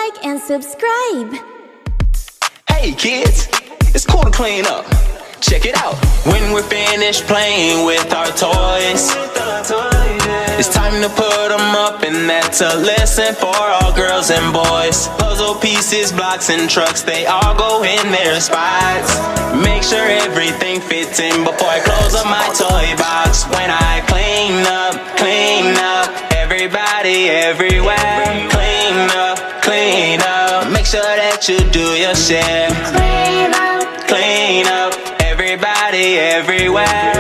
like and subscribe. Hey kids, it's cool to clean up. Check it out. When we're finished playing with our toys, it's time to put them up, and that's a lesson for all girls and boys. Puzzle pieces, blocks, and trucks, they all go in their spots. Make sure everything fits in before I close up my toy box. When I clean up, everybody everywhere. Clean up, make sure that you do your share. Clean up, everybody everywhere.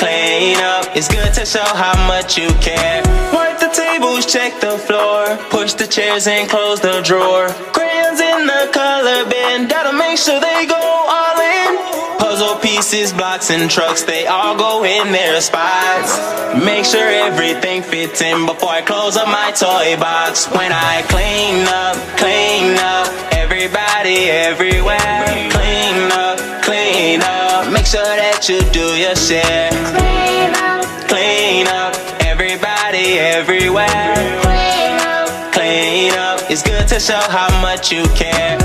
Clean up, it's good to show how much you care. Wipe the tables, check the floor, push the chairs and close the drawer. Crayons in the color bin, gotta make sure they go all in. Puzzle pieces, blocks, and trucks, they all go in their spots. Make sure everything fits in before I close up my toy box. When I clean up, everybody everywhere. Clean up, make sure that you do your share. Clean up, everybody everywhere. Clean up, it's good to show how much you care.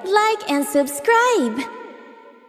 Like and subscribe.